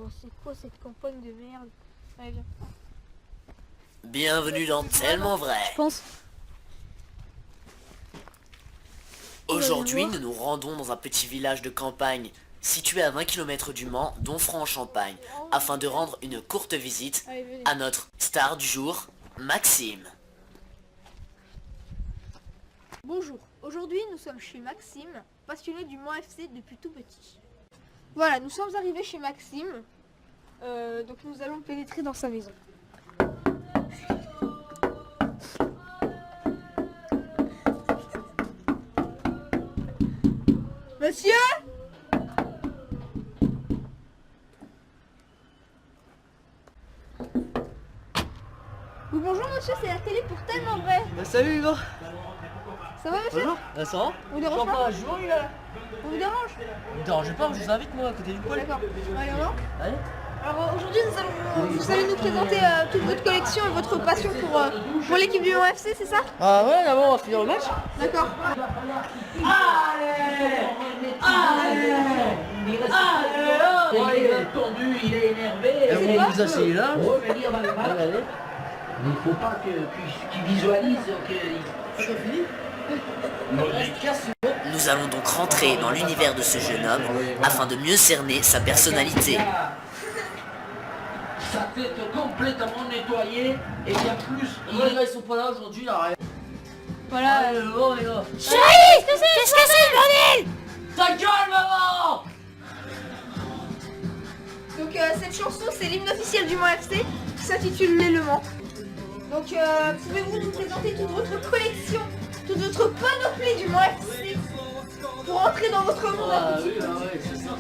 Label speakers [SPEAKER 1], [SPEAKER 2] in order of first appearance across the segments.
[SPEAKER 1] c'est quoi cette campagne de merde? Allez, viens.
[SPEAKER 2] Bienvenue dans Tellement Vrai.
[SPEAKER 1] Je pense.
[SPEAKER 2] Aujourd'hui, nous nous rendons dans un petit village de campagne situé à 20 km du Mans, Domfront-en-Champagne, afin de rendre une courte visite
[SPEAKER 1] Allez, venez.
[SPEAKER 2] à notre star du jour, Maxime.
[SPEAKER 1] Bonjour, aujourd'hui nous sommes chez Maxime, passionné du Mans FC depuis tout petit. Voilà, nous sommes arrivés chez Maxime, donc nous allons pénétrer dans sa maison. Monsieur ? Oui, bonjour monsieur, c'est la télé pour Tellement Vrai.
[SPEAKER 3] Bah salut Hugo.
[SPEAKER 1] Ça va monsieur?
[SPEAKER 3] Bonjour. Ça va?
[SPEAKER 1] On vous dérange pas?
[SPEAKER 3] Jour, il là.
[SPEAKER 1] On vous dérange?
[SPEAKER 3] Me dérangez pas, je vous invite moi à côté du poêle.
[SPEAKER 1] D'accord, allez on va.
[SPEAKER 3] Allez.
[SPEAKER 1] Alors aujourd'hui vous allez nous présenter toute votre collection et votre passion pour l'équipe du Mans FC, c'est ça?
[SPEAKER 3] Ah ouais, d'abord on va finir le match.
[SPEAKER 1] D'accord.
[SPEAKER 4] Il est tendu, il est énervé.
[SPEAKER 3] Et on vous asseyez là.
[SPEAKER 4] Revenir dans le match.
[SPEAKER 3] Allez.
[SPEAKER 4] Mais il ne faut pas qu'il visualise qu'il...
[SPEAKER 3] C'est fini.
[SPEAKER 2] Nous allons donc rentrer dans l'univers de ce jeune homme afin de mieux cerner sa personnalité.
[SPEAKER 4] Sa tête complètement nettoyée et il y a plus...
[SPEAKER 3] Les gars ils sont pas là aujourd'hui là.
[SPEAKER 1] Voilà.
[SPEAKER 3] Oh les gars.
[SPEAKER 1] Chérie, qu'est-ce que c'est le bordel?
[SPEAKER 3] Ta gueule maman.
[SPEAKER 1] Donc cette chanson c'est l'hymne officiel du Mans FC qui s'intitule Les Le Mans. Donc pouvez-vous nous présenter toute votre collection, toute votre panoplie du Mans FC pour entrer dans votre monde
[SPEAKER 3] Ah
[SPEAKER 1] à petit
[SPEAKER 3] oui,
[SPEAKER 1] peu.
[SPEAKER 3] ah ouais, c'est ça.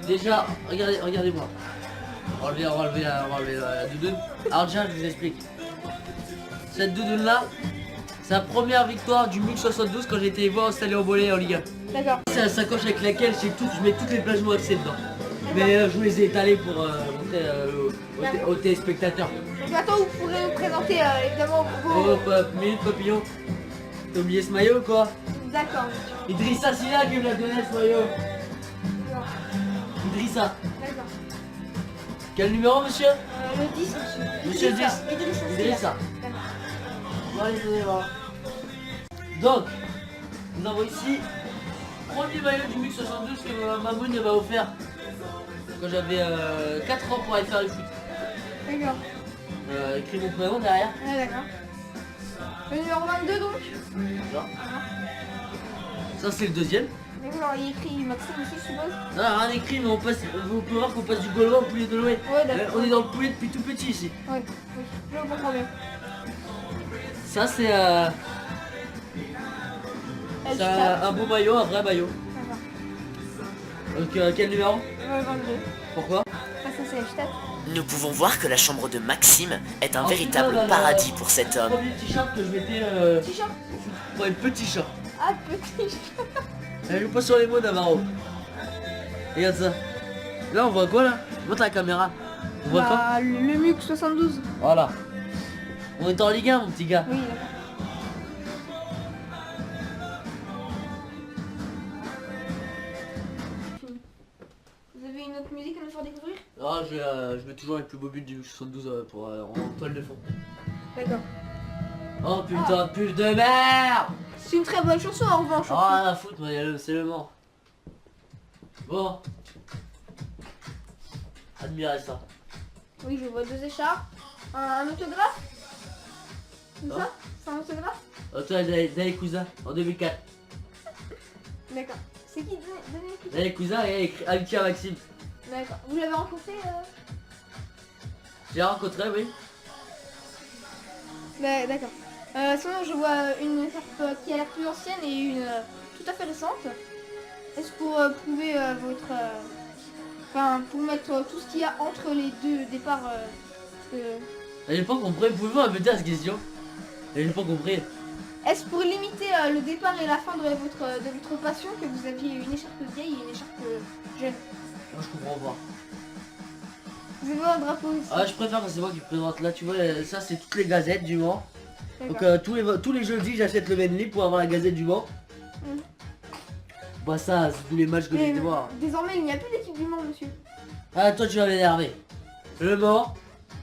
[SPEAKER 3] Déjà, regardez-moi. On va enlever la doudoune. Alors déjà, je vous explique. Cette doudoune là, c'est la première victoire du MUC 72 quand j'ai été voir installé au volley en Ligue 1.
[SPEAKER 1] D'accord.
[SPEAKER 3] C'est la sacoche avec laquelle je mets toutes les plages Mans FC dedans. Mais je vous les ai étalées pour montrer aux téléspectateurs.
[SPEAKER 1] Donc maintenant vous pourrez nous présenter évidemment
[SPEAKER 3] Oh,
[SPEAKER 1] vos...
[SPEAKER 3] minute papillon. T'as oublié ce maillot quoi?
[SPEAKER 1] D'accord.
[SPEAKER 3] Idrissa Silla qui me l'a donné ce maillot. Idrissa.
[SPEAKER 1] D'accord.
[SPEAKER 3] Quel numéro monsieur?
[SPEAKER 1] Le 10 monsieur.
[SPEAKER 3] Monsieur 10. Idrissa. Bon, allez, venez voir. Donc, nous avons ici premier maillot du MUC 72 que Mamoun m'a offert quand j'avais 4 ans pour aller faire du foot.
[SPEAKER 1] D'accord.
[SPEAKER 3] Écrit mon prénom derrière.
[SPEAKER 1] Ouais, d'accord. Le numéro 22 donc.
[SPEAKER 3] Là. Ça c'est le deuxième.
[SPEAKER 1] D'accord, il y a écrit Maxime aussi je suppose.
[SPEAKER 3] Non, rien écrit, mais on passe, vous pouvez voir qu'on passe du Gaulois au poulet de l'Ouest.
[SPEAKER 1] Ouais, d'accord.
[SPEAKER 3] On est dans le poulet depuis tout petit ici.
[SPEAKER 1] Ouais, oui, je comprends bien.
[SPEAKER 3] Ça c'est
[SPEAKER 1] Elle
[SPEAKER 3] un beau maillot, un vrai maillot.
[SPEAKER 1] D'accord.
[SPEAKER 3] Donc quel numéro?
[SPEAKER 1] Ouais, 22.
[SPEAKER 3] Pourquoi?
[SPEAKER 1] Ah, ça c'est hashtag.
[SPEAKER 2] Nous pouvons voir que la chambre de Maxime est un
[SPEAKER 3] Ensuite,
[SPEAKER 2] véritable
[SPEAKER 3] là,
[SPEAKER 2] paradis pour cet homme.
[SPEAKER 3] Premier t-shirt que je mettais
[SPEAKER 1] T-shirt.
[SPEAKER 3] pour les petits chats.
[SPEAKER 1] Ah, petit chat.
[SPEAKER 3] Elle joue pas sur les mots Navarro. Regarde ça. Là on voit quoi là? Montre la caméra. On voit quoi?
[SPEAKER 1] Bah, le MUC 72.
[SPEAKER 3] Voilà. On est en Ligue 1 mon petit gars.
[SPEAKER 1] Oui, d'accord. Vous avez une autre musique à nous faire découvrir?
[SPEAKER 3] Ah, je mets toujours les plus beaux buts du 72 pour en toile de fond.
[SPEAKER 1] D'accord.
[SPEAKER 3] Oh putain de pute de merde.
[SPEAKER 1] C'est une très bonne chanson en revanche.
[SPEAKER 3] Ah la foot, c'est le Mans. Bon. Admirez ça.
[SPEAKER 1] Oui, je vois deux écharpes. Un autographe? C'est
[SPEAKER 3] Hein?
[SPEAKER 1] ça? C'est un autographe?
[SPEAKER 3] Dale Cousin en 2004.
[SPEAKER 1] D'accord. C'est qui? Donnez qui?
[SPEAKER 3] Dale Cousin et écrit Alkia Maxime.
[SPEAKER 1] D'accord. Vous l'avez rencontré
[SPEAKER 3] J'ai rencontré, oui.
[SPEAKER 1] D'accord. Sinon, je vois une écharpe qui a l'air plus ancienne et une tout à fait récente. Est-ce pour prouver votre... Enfin, pour mettre tout ce qu'il y a entre les deux départs
[SPEAKER 3] J'ai pas compris, pouvez-vous répéter à cette question? J'ai pas compris.
[SPEAKER 1] Est-ce pour limiter le départ et la fin de votre passion que vous aviez une écharpe vieille et une écharpe jeune?
[SPEAKER 3] Moi je comprends pas.
[SPEAKER 1] Vous avez un drapeau ici.
[SPEAKER 3] Ah je préfère quand c'est moi qui présente là, tu vois, ça c'est toutes les gazettes du Mans. Donc
[SPEAKER 1] D'accord.
[SPEAKER 3] tous les jeudis j'achète le Bentley pour avoir la gazette du Mans.
[SPEAKER 1] Mhm.
[SPEAKER 3] pas ça, c'est tous les matchs que j'ai été voir.
[SPEAKER 1] Désormais, il n'y a plus d'équipe du Mans, monsieur.
[SPEAKER 3] Ah, toi, tu vas m'énerver. Le Mans,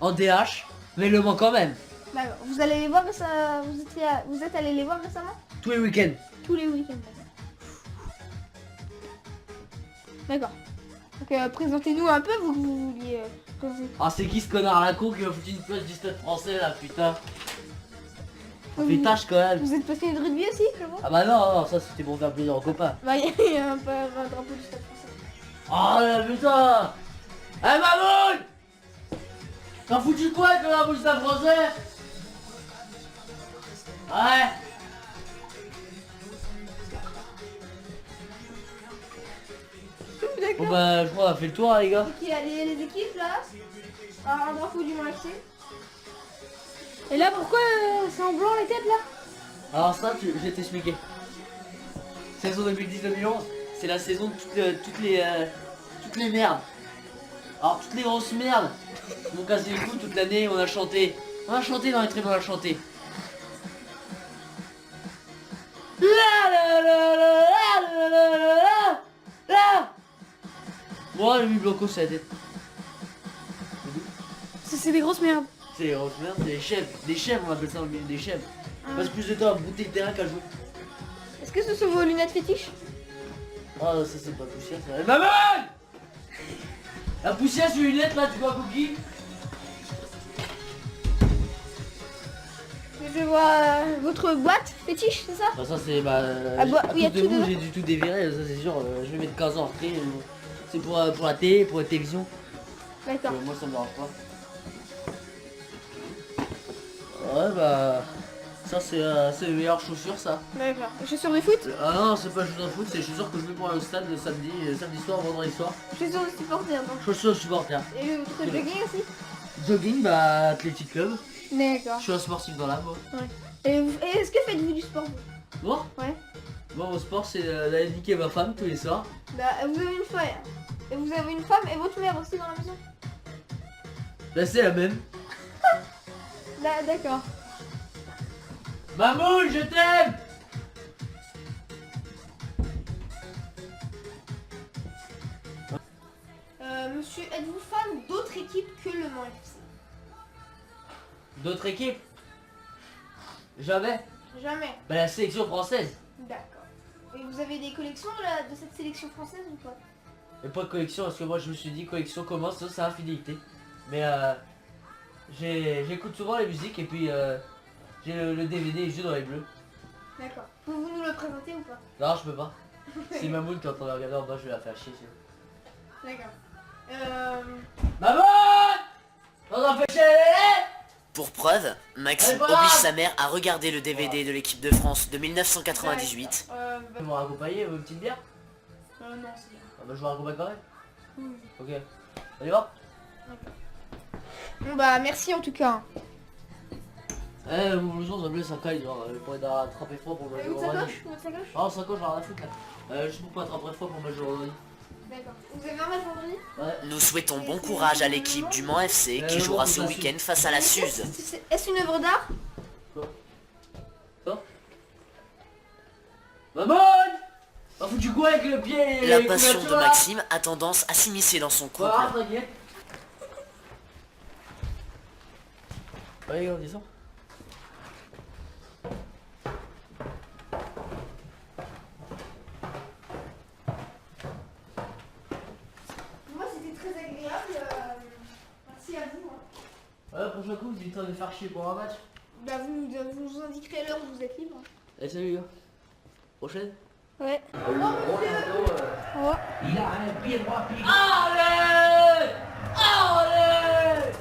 [SPEAKER 3] en DH, mais le Mans quand même.
[SPEAKER 1] Bah, vous allez les voir, ça... vous êtes allé les voir récemment?
[SPEAKER 3] Tous les week-ends.
[SPEAKER 1] Tous les week-ends. D'accord. Donc, présentez-nous un peu, vous vouliez présenter.
[SPEAKER 3] Ah, c'est qui ce connard à la con qui m'a foutu une place du stade français là, putain. Ça fait
[SPEAKER 1] Vous-
[SPEAKER 3] tâche quand même.
[SPEAKER 1] Vous êtes passionné de rugby aussi, je vois?
[SPEAKER 3] Ah bah non, non, ça c'était pour faire plaisir aux copains.
[SPEAKER 1] Bah, il y a un drapeau du stade français.
[SPEAKER 3] Oh là putain. Eh mamoun, t'as foutu quoi avec le drapeau du stade français? Ouais. Bon
[SPEAKER 1] D'accord.
[SPEAKER 3] bah je crois qu'on a fait le tour hein, les gars.
[SPEAKER 1] Donc, il y a les équipes là. Un drapeau du Mans FC. Et là, pourquoi c'est en blanc les têtes là?
[SPEAKER 3] Alors ça, je vais t'expliquer. Saison 2010-2011, c'est la saison de toutes les merdes. Alors toutes les grosses merdes qui m'ont cassé les couilles toute l'année, on a chanté. On a chanté dans les tribunes, on a chanté. La la la la la la la la la. Moi, le Blanco, c'est la tête.
[SPEAKER 1] C'est des grosses merdes.
[SPEAKER 3] C'est les grosses merdes, c'est les chèvres. Des chèvres, on appelle ça dans le milieu des chèvres. On passe plus de temps à brouter le terrain qu'à jouer.
[SPEAKER 1] Est-ce que ce sont vos lunettes fétiches?
[SPEAKER 3] Ah ça c'est pas poussière ça. Eh, maman, la poussière sur les lunettes là, tu vois Cookie?
[SPEAKER 1] Je vois votre boîte fétiche, c'est ça?
[SPEAKER 3] Bah ça c'est bah...
[SPEAKER 1] Ah bah,
[SPEAKER 3] à
[SPEAKER 1] oui, y a
[SPEAKER 3] cause de
[SPEAKER 1] tout
[SPEAKER 3] vous
[SPEAKER 1] dedans.
[SPEAKER 3] j'ai dû tout dévirer, ça c'est sûr. Je vais mettre 15 ans après. C'est pour la télé, pour la télévision.
[SPEAKER 1] D'accord.
[SPEAKER 3] Moi ça me dérange pas. Ouais bah... Ça c'est les meilleures chaussures ça.
[SPEAKER 1] D'accord. Chaussures de foot?
[SPEAKER 3] Ah non c'est pas les chaussures de foot, c'est les chaussures que je mets pour aller au stade le samedi soir, vendredi soir.
[SPEAKER 1] Chaussures de supporter donc.
[SPEAKER 3] Chaussures de supporter.
[SPEAKER 1] Et votre jogging aussi?
[SPEAKER 3] Jogging bah Athletic Club.
[SPEAKER 1] D'accord.
[SPEAKER 3] Je suis un sportif dans l'âme moi.
[SPEAKER 1] Et est-ce que faites-vous du sport vous?
[SPEAKER 3] Moi
[SPEAKER 1] Ouais.
[SPEAKER 3] Moi mon sport c'est d'aller niquer ma femme tous les soirs.
[SPEAKER 1] Bah, vous avez une femme. Et vous avez une femme et votre mère aussi dans la maison?
[SPEAKER 3] Là c'est la même.
[SPEAKER 1] Là, d'accord.
[SPEAKER 3] Mamoun, je t'aime.
[SPEAKER 1] Monsieur, êtes-vous fan d'autres équipes que le Mans FC?
[SPEAKER 3] D'autres équipes? Jamais.
[SPEAKER 1] Jamais.
[SPEAKER 3] Bah la sélection française.
[SPEAKER 1] D'accord. Et vous avez des collections de cette sélection française ou pas?
[SPEAKER 3] Et pas de collection parce que moi je me suis dit collection commence ça c'est infidélité. Mais j'écoute souvent la musique et puis j'ai le DVD et je joue dans les bleus.
[SPEAKER 1] D'accord. Pouvez-vous nous le présenter ou pas?
[SPEAKER 3] Non je peux pas. C'est Mamoun qui est en train de regarder en bas, je vais la faire chier.
[SPEAKER 1] D'accord.
[SPEAKER 3] Mamoun, on en fait chier.
[SPEAKER 2] Pour preuve, Maxime
[SPEAKER 3] Allez, voilà.
[SPEAKER 2] oblige sa mère à regarder le DVD de l'équipe de France de 1998.
[SPEAKER 3] Vous me raccompagnez une petite bière?
[SPEAKER 1] non, c'est bien.
[SPEAKER 3] Ah bah je vous raccompagne quand même.
[SPEAKER 1] Oui.
[SPEAKER 3] Ok. On y va?
[SPEAKER 1] Bon bah merci en tout cas.
[SPEAKER 3] Eh mon blouson ça bleu ça caille genre pour être attraper froid pour me jouer au rugby.
[SPEAKER 1] Votre sacoche?
[SPEAKER 3] Ah ça coche, j'ai rien à foutre là. Juste pour pas attraper froid pour me jouer au rugby.
[SPEAKER 1] D'accord. Vous avez un match vendredi?
[SPEAKER 3] Ouais.
[SPEAKER 2] Nous souhaitons bon courage à l'équipe du Mans FC qui jouera ce week-end face à la Suze.
[SPEAKER 1] Est-ce une œuvre d'art?
[SPEAKER 3] Ça Maman, t'as foutu quoi avec le pied et
[SPEAKER 2] La
[SPEAKER 3] les
[SPEAKER 2] passion de
[SPEAKER 3] couvertures, là?
[SPEAKER 2] Maxime a tendance à s'immiscer dans son couple.
[SPEAKER 3] Voilà, t'inquiète. Allez, on descend.
[SPEAKER 1] Moi c'était très agréable. Merci à vous.
[SPEAKER 3] Ouais, prochain coup, vous êtes en train de faire chier pour un match.
[SPEAKER 1] Bah vous nous indiquerez l'heure où vous êtes libre.
[SPEAKER 3] Allez, salut les gars. Prochaine.
[SPEAKER 1] Ouais.
[SPEAKER 3] Oh,
[SPEAKER 4] Il a un pied droit, pied
[SPEAKER 3] allez. Allez.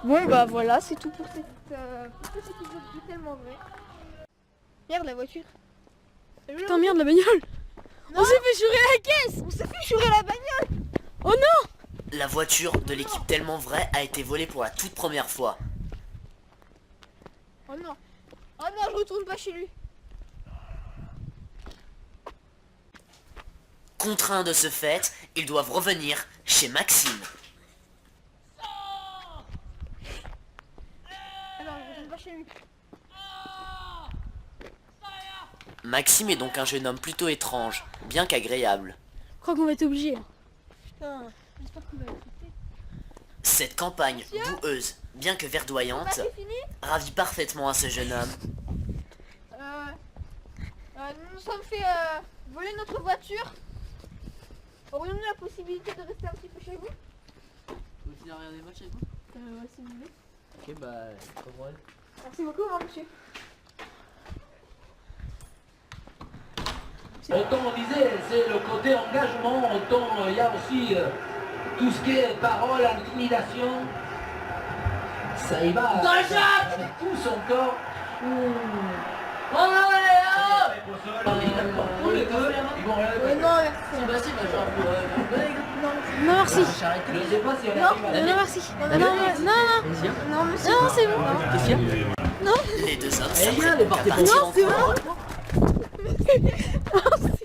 [SPEAKER 1] Bon bah voilà, c'est tout pour cette petit épisode de Tellement Vrai. Merde la voiture.
[SPEAKER 5] Putain merde la bagnole. On s'est fait chourer la caisse.
[SPEAKER 1] On s'est fait chourer la bagnole.
[SPEAKER 5] Oh non.
[SPEAKER 2] La voiture de l'équipe Tellement Vrai a été volée pour la toute première fois.
[SPEAKER 1] Oh non. Oh non, je retourne pas chez lui.
[SPEAKER 2] Contraints de ce fait, ils doivent revenir chez Maxime.
[SPEAKER 1] Ah non, je retourne pas chez lui.
[SPEAKER 2] Maxime est donc un jeune homme plutôt étrange, bien qu'agréable.
[SPEAKER 5] Je crois qu'on va être obligé. Putain, j'espère qu'on va être obligé.
[SPEAKER 2] Cette campagne boueuse, bien que verdoyante,
[SPEAKER 1] C'est fini.
[SPEAKER 2] ravit parfaitement à ce jeune homme.
[SPEAKER 1] Nous nous sommes fait voler notre voiture. Aurions-nous la possibilité de rester un petit peu chez vous?
[SPEAKER 3] Vous finir regarder le match avec moi?
[SPEAKER 1] Ouais, si vous voulez.
[SPEAKER 3] Ok, bah, pas de problème.
[SPEAKER 1] Merci beaucoup, mon monsieur.
[SPEAKER 4] Autant on disait, c'est le côté engagement, autant il y a aussi tout ce qui est parole, intimidation. Ça y va.
[SPEAKER 3] Dans le chat!
[SPEAKER 4] Avec tout son corps. Tous les deux, ils vont regarder.
[SPEAKER 1] Non, merci.
[SPEAKER 3] Sébastien va genre pour...
[SPEAKER 5] Non, merci.
[SPEAKER 4] Je sais pas si on
[SPEAKER 1] Non.
[SPEAKER 4] arrive à
[SPEAKER 5] Non, merci. Non, non,
[SPEAKER 1] Non, monsieur.
[SPEAKER 5] non, c'est bon.
[SPEAKER 3] Qu'est-ce qu'il y a?
[SPEAKER 2] Les deux hommes
[SPEAKER 3] Eh bien,
[SPEAKER 2] s'apprêtent
[SPEAKER 3] les
[SPEAKER 2] donc à
[SPEAKER 3] parties
[SPEAKER 2] partir
[SPEAKER 3] pour
[SPEAKER 2] en courant.
[SPEAKER 5] Non, c'est